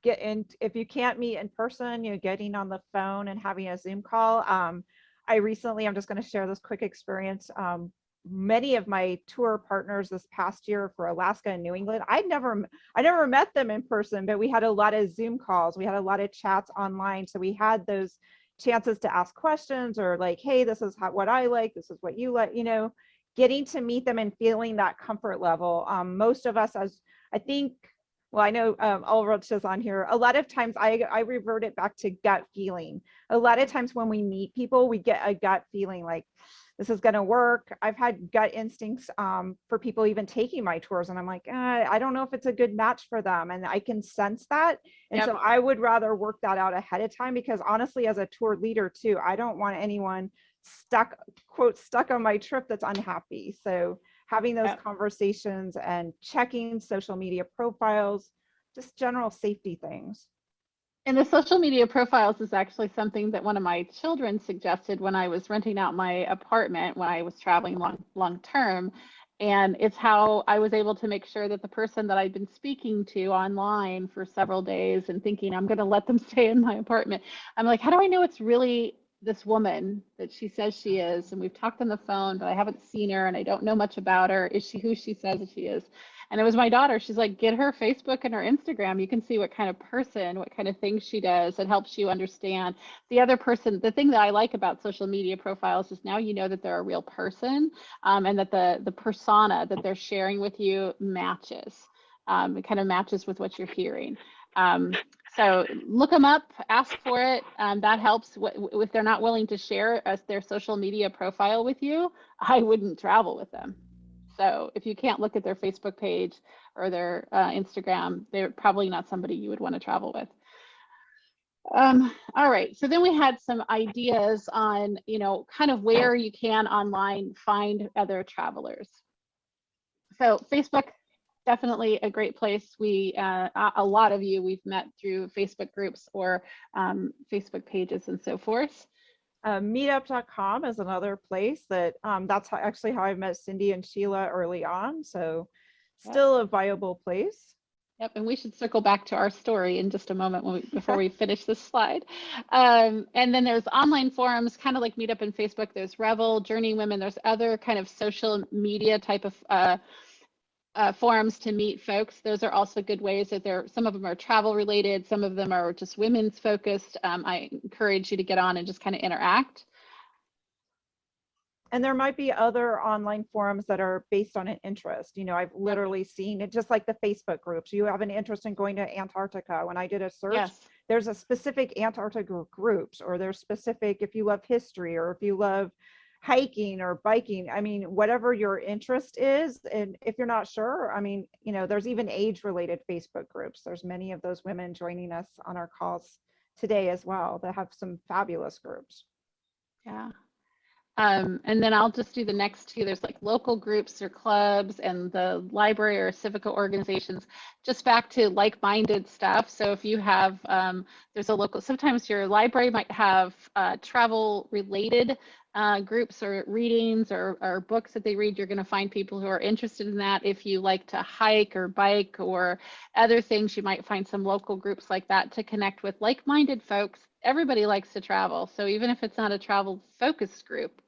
B: Get in, if you can't meet in person, you know, getting on the phone and having a Zoom call. I'm just going to share this quick experience. Many of my tour partners this past year for Alaska and New England, I never met them in person, but we had a lot of Zoom calls. We had a lot of chats online. So we had those chances to ask questions, or like, hey, this is what I like, this is what you like, you know, getting to meet them and feeling that comfort level. Most of us, as I think, well, I know Ulrich is on here. A lot of times I revert it back to gut feeling. A lot of times when we meet people, we get a gut feeling like this is going to work. I've had gut instincts for people even taking my tours, and I'm like, I don't know if it's a good match for them. And I can sense that. And so I would rather work that out ahead of time, because honestly, as a tour leader too, I don't want anyone stuck on my trip that's unhappy. So having those conversations and checking social media profiles, just general safety things.
A: And the social media profiles is actually something that one of my children suggested when I was renting out my apartment when I was traveling long term. And it's how I was able to make sure that the person that I'd been speaking to online for several days and thinking I'm going to let them stay in my apartment, I'm like, how do I know it's really this woman that she says she is? And we've talked on the phone, but I haven't seen her and I don't know much about her. Is she who she says she is? And it was my daughter. She's like, get her Facebook and her Instagram. You can see what kind of person, what kind of things she does. It helps you understand the other person. The thing that I like about social media profiles is now you know that they're a real person, and that the persona that they're sharing with you matches. It kind of matches with what you're hearing. So look them up, ask for it. That helps. If they're not willing to share their social media profile with you, I wouldn't travel with them. So if you can't look at their Facebook page or their Instagram, they're probably not somebody you would want to travel with. All right, so then we had some ideas on, you know, kind of where you can online find other travelers. So Facebook, definitely a great place. We, a lot of you we've met through Facebook groups or Facebook pages and so forth.
B: Meetup.com is another place that that's actually how I met Cindy and Sheila early on. So still a viable place.
A: Yep, and we should circle back to our story in just a moment before we finish this slide. And then there's online forums, kind of like Meetup and Facebook. There's Revel, Journey Women. There's other kind of social media type of forums to meet folks. Those are also good ways that some of them are travel related, some of them are just women's focused. I encourage you to get on and just kind of interact.
B: And there might be other online forums that are based on an interest. You know, I've literally seen it, just like the Facebook groups. You have an interest in going to Antarctica. When I did a search,
A: Yes.
B: there's a specific Antarctica groups, or there's specific, if you love history or if you love hiking or biking, I mean, whatever your interest is. And if you're not sure, I mean, you know, there's even age related Facebook groups. There's many of those women joining us on our calls today as well that have some fabulous groups.
A: Yeah. And then I'll just do the next two. There's like local groups or clubs and the library or civic organizations, just back to like-minded stuff. So if you have, there's a local, sometimes your library might have travel related groups or readings or books that they read. You're going to find people who are interested in that. If you like to hike or bike or other things, you might find some local groups like that to connect with like-minded folks. Everybody likes to travel. So even if it's not a travel focus group,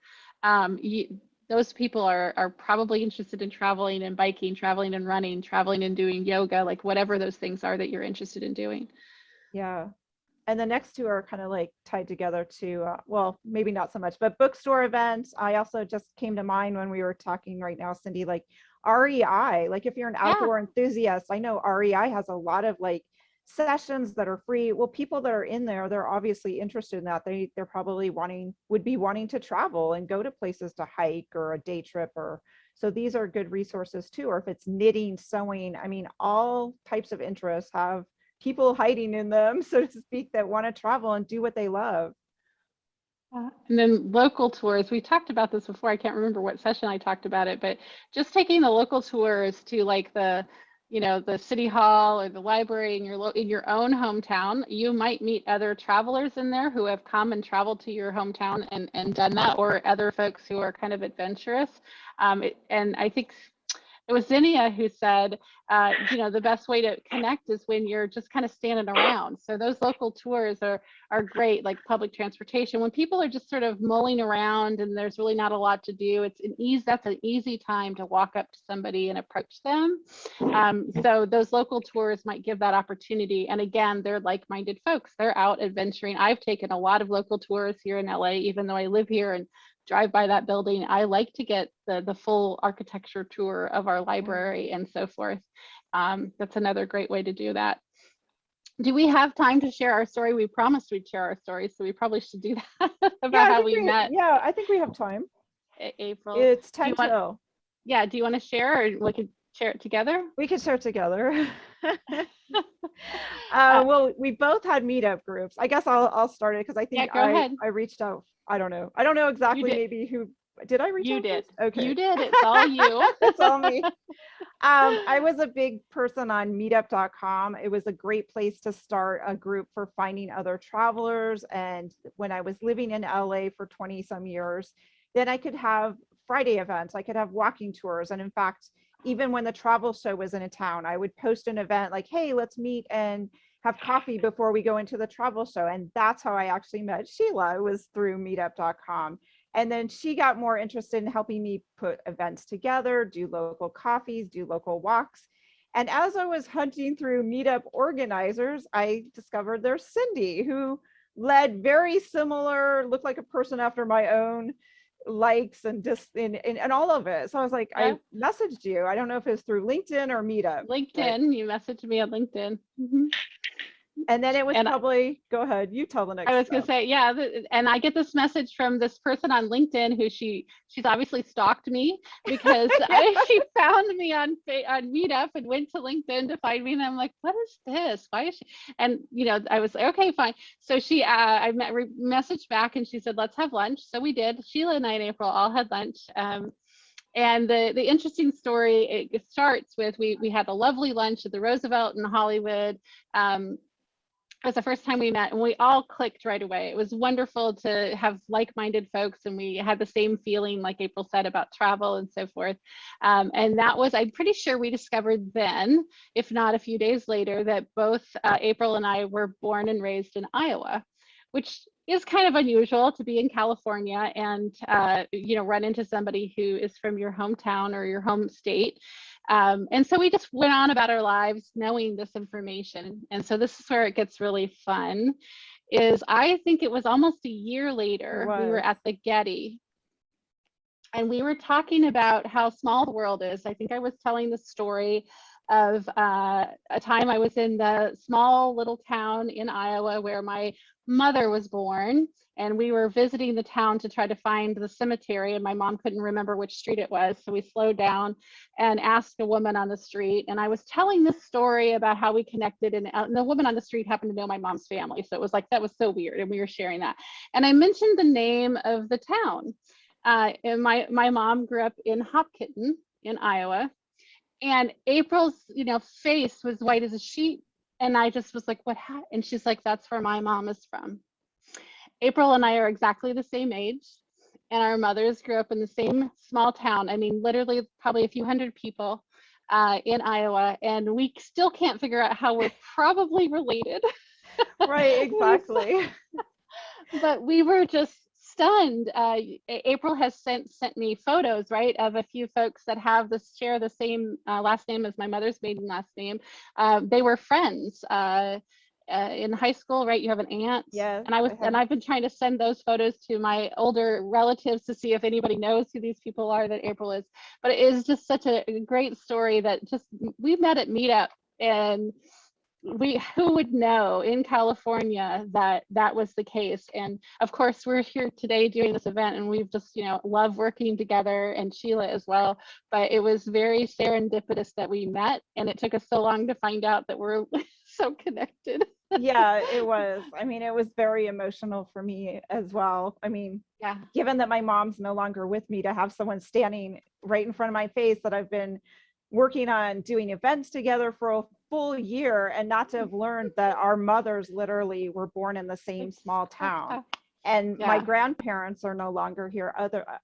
A: those people are probably interested in traveling and biking, traveling and running, traveling and doing yoga, like whatever those things are that you're interested in doing.
B: Yeah. And the next two are kind of like tied together to, well, maybe not so much, but bookstore events. I also just came to mind when we were talking right now, Cindy, like REI, like if you're an outdoor enthusiast, I know REI has a lot of like sessions that are free. Well, people that are in there, they're obviously interested in that. They're probably would be wanting to travel and go to places to hike or a day trip, or so these are good resources too. Or if it's knitting, sewing, I mean, all types of interests have people hiding in them, so to speak, that want to travel and do what they love.
A: And then local tours, we talked about this before. I can't remember what session I talked about it, but just taking the local tours to like the, you know, the city hall or the library in your own hometown. You might meet other travelers in there who have come and traveled to your hometown and done that, or other folks who are kind of adventurous. And I think it was Zinnia who said, you know, the best way to connect is when you're just kind of standing around. So those local tours are great, like public transportation. When people are just sort of mulling around and there's really not a lot to do, that's an easy time to walk up to somebody and approach them. So those local tours might give that opportunity. And again, they're like-minded folks. They're out adventuring. I've taken a lot of local tours here in LA, even though I live here and drive by that building. I like to get the full architecture tour of our library and so forth. That's another great way to do that. Do we have time to share our story? We promised we'd share our story, so we probably should do that about how we met.
B: Yeah, I think we have time.
A: April.
B: It's 10 till.
A: Yeah, do you want to share, or we could share it together?
B: We could share it together. Well, we both had meetup groups. I guess I'll start it because I think I reached out. I don't know exactly maybe who did I reach out? You
A: did.
B: Okay.
A: You did. It's all you.
B: It's all me. I was a big person on meetup.com. It was a great place to start a group for finding other travelers. And when I was living in LA for 20 some years, then I could have Friday events. I could have walking tours. And in fact, even when the travel show was in a town, I would post an event like, hey, let's meet and have coffee before we go into the travel show. And that's how I actually met Sheila, was through meetup.com. And then she got more interested in helping me put events together, do local coffees, do local walks. And as I was hunting through meetup organizers, I discovered there's Cindy, who led very similar, looked like a person after my own likes and just in all of it. So I was like, I messaged you. I don't know if it's through LinkedIn or Meetup.
A: LinkedIn, you messaged me on LinkedIn. Mm-hmm.
B: And then it was probably, go ahead, you tell the next.
A: I was going to say, yeah, and I get this message from this person on LinkedIn who she's obviously stalked me, because she found me on Meetup and went to LinkedIn to find me, and I'm like, what is this? Why is she? And you know, I was like, okay, fine. So I messaged back and she said, let's have lunch. So we did. Sheila and I and April all had lunch. And the interesting story, it starts with we had a lovely lunch at the Roosevelt in Hollywood. It was the first time we met, and we all clicked right away. It was wonderful to have like-minded folks, and we had the same feeling, like April said, about travel and so forth. And that was, I'm pretty sure we discovered then, if not a few days later, that both April and I were born and raised in Iowa, which is kind of unusual to be in California and you know, run into somebody who is from your hometown or your home state. And so we just went on about our lives knowing this information. And so this is where it gets really fun, is I think it was almost a year later, we were at the Getty. and we were talking about how small the world is. I think I was telling the story of a time I was in the small little town in Iowa where my mother was born, and we were visiting the town to try to find the cemetery, and my mom couldn't remember which street it was, so we slowed down and asked a woman on the street, and I was telling this story about how we connected, and the woman on the street happened to know my mom's family, so it was like, that was so weird, and we were sharing that, and I mentioned the name of the town. And my mom grew up in Hopkinton in Iowa, and April's, face was white as a sheet. And I just was like, what happened? And she's like, that's where my mom is from. April and I are exactly the same age. And our mothers grew up in the same small town. I mean, literally probably a few hundred people in Iowa. And we still can't figure out how we're probably related.
B: Right, exactly.
A: But we were just stunned. April has sent me photos, right, of a few folks that share the same last name as my mother's maiden last name. They were friends in high school, right? You have an aunt.
B: Yes.
A: And I've been trying to send those photos to my older relatives to see if anybody knows who these people are that April is. But it is just such a great story that we met at Meetup, and who would know in California that was the case. And of course, we're here today doing this event, and we've just, love working together, and Sheila as well. But it was very serendipitous that we met, and it took us so long to find out that we're so connected.
B: Yeah, it was. I mean, it was very emotional for me as well. I mean,
A: Yeah.
B: Given that my mom's no longer with me, to have someone standing right in front of my face that I've been working on doing events together for a full year, and not to have learned that our mothers literally were born in the same small town. And my grandparents are no longer here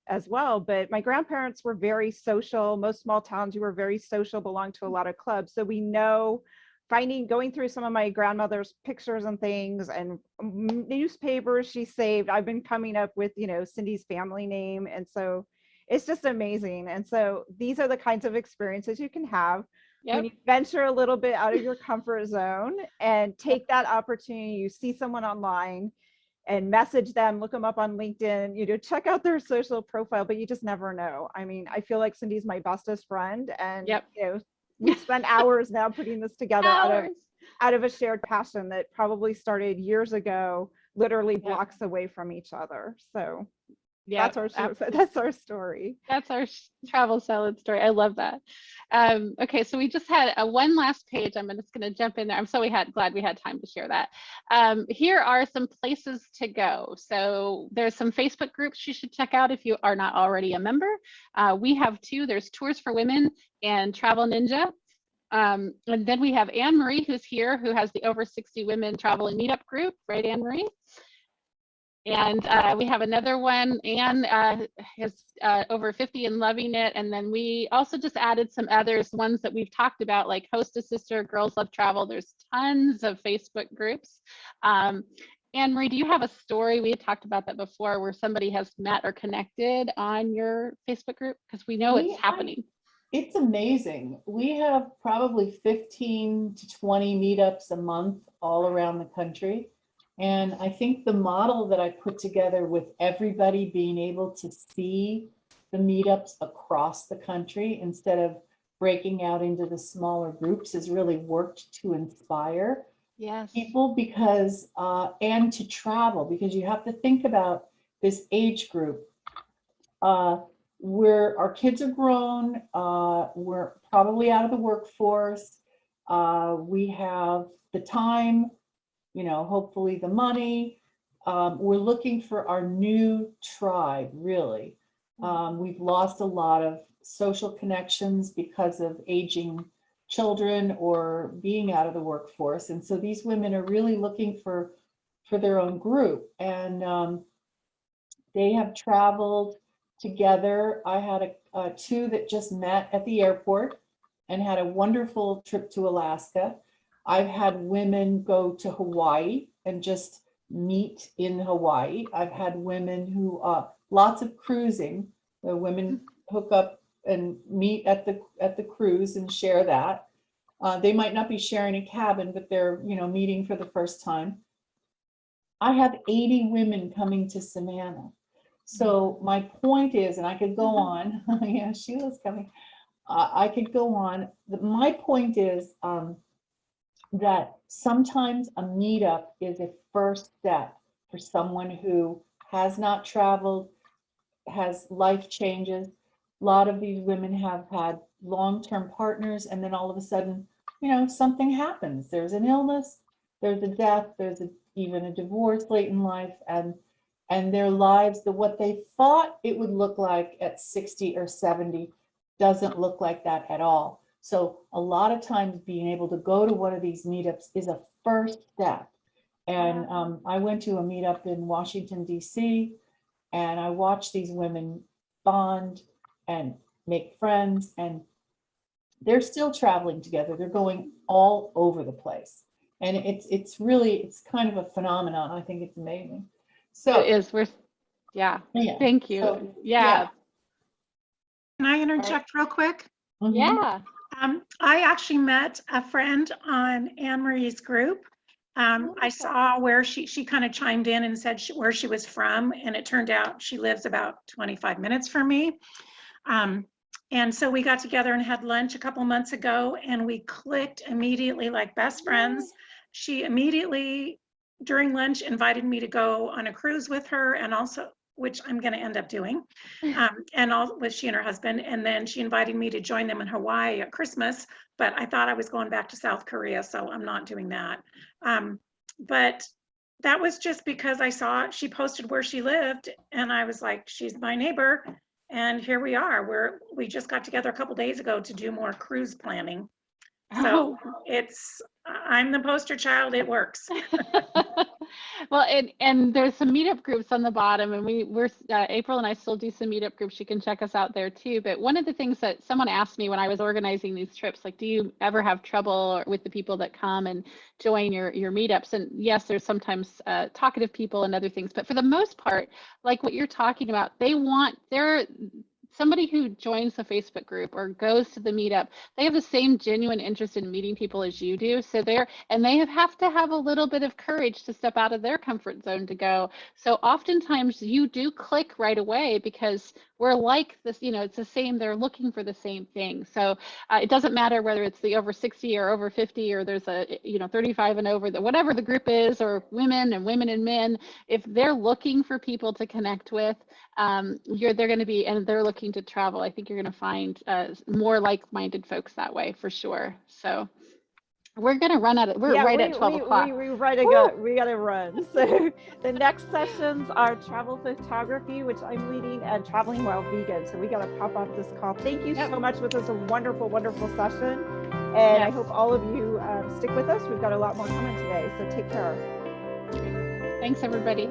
B: as well, but my grandparents were very social. Most small towns, you were very social, belonged to a lot of clubs. So we know, going through some of my grandmother's pictures and things and newspapers she saved, I've been coming up with, Cindy's family name. And so it's just amazing. And so these are the kinds of experiences you can have when you venture a little bit out of your comfort zone and take that opportunity. You see someone online and message them, look them up on LinkedIn, check out their social profile, but you just never know. I mean, I feel like Cindy's my bestest friend, and we've spent hours now putting this together out of a shared passion that probably started years ago, literally blocks away from each other. So that's our story.
A: That's our travel salad story. I love that. Okay, so we just had one last page. I'm just going to jump in there. I'm so glad we had time to share that. Here are some places to go. So there's some Facebook groups you should check out if you are not already a member. We have two. There's Tours for Women and Travel Ninja. And then we have Anne Marie, who's here, who has the Over 60 Women Travel and Meetup group, right, Anne Marie? And we have another one. Anne is over 50 and loving it. And then we also just added some others, ones that we've talked about, like Host a Sister, Girls Love Travel. There's tons of Facebook groups. Anne Marie, do you have a story? We had talked about that before, where somebody has met or connected on your Facebook group, because we know it's happening.
E: It's amazing. We have probably 15 to 20 meetups a month all around the country. And I think the model that I put together with everybody being able to see the meetups across the country instead of breaking out into the smaller groups has really worked to inspire people, because and to travel, because you have to think about this age group where our kids are grown, we're probably out of the workforce, we have the time, hopefully the money. We're looking for our new tribe, really. We've lost a lot of social connections because of aging children or being out of the workforce. And so these women are really looking for their own group. And they have traveled together. I had two that just met at the airport and had a wonderful trip to Alaska. I've had women go to Hawaii and just meet in Hawaii. I've had women who, lots of cruising, the women hook up and meet at the cruise and share that. They might not be sharing a cabin, but they're, meeting for the first time. I have 80 women coming to Savannah. So my point is, and I could go on, yeah, Sheila's coming. I could go on. My point is that sometimes a meetup is a first step for someone who has not traveled, has life changes. A lot of these women have had long-term partners, and then all of a sudden, something happens. There's an illness, there's a death, even a divorce late in life, and their lives, what they thought it would look like at 60 or 70 doesn't look like that at all. So a lot of times being able to go to one of these meetups is a first step. And I went to a meetup in Washington, DC, and I watched these women bond and make friends, and they're still traveling together. They're going all over the place. And it's kind of a phenomenon. I think it's amazing. So
A: it is. Yeah. Thank you.
E: So,
A: yeah.
H: Can I interject real quick?
E: Mhm.
A: Yeah.
H: I actually met a friend on Anne Marie's group. I saw where she kind of chimed in and said where she was from, and it turned out she lives about 25 minutes from me. And so we got together and had lunch a couple months ago, and we clicked immediately like best friends. She immediately during lunch invited me to go on a cruise with her, and also, which I'm going to end up doing, and all with she and her husband. And then she invited me to join them in Hawaii at Christmas, but I thought I was going back to South Korea, so I'm not doing that. But that was just because I saw she posted where she lived, and I was like, she's my neighbor. And here we are. We just got together a couple days ago to do more cruise planning. So I'm the poster child. It works.
A: Well, and there's some meetup groups on the bottom, and we're April and I still do some meetup groups. You can check us out there too. But one of the things that someone asked me when I was organizing these trips, like, do you ever have trouble with the people that come and join your meetups? And yes, there's sometimes talkative people and other things, but for the most part, like what you're talking about, somebody who joins the Facebook group or goes to the meetup, they have the same genuine interest in meeting people as you do. So they have to have a little bit of courage to step out of their comfort zone to go. So oftentimes you do click right away because we're like this, it's the same, they're looking for the same thing. So it doesn't matter whether it's the over 60 or over 50, or there's a, 35 and over, whatever the group is, or women and men, if they're looking for people to connect with, they're going to be, and they're looking to travel, I think you're going to find more like-minded folks that way for sure. So we're going to run out of, we're right at 12 o'clock.
B: We got to run. So the next sessions are travel photography, which I'm leading, and traveling while vegan. So we got to pop off this call. Thank you so much. This was a wonderful, wonderful session. And I hope all of you stick with us. We've got a lot more coming today. So take care.
A: Thanks, everybody.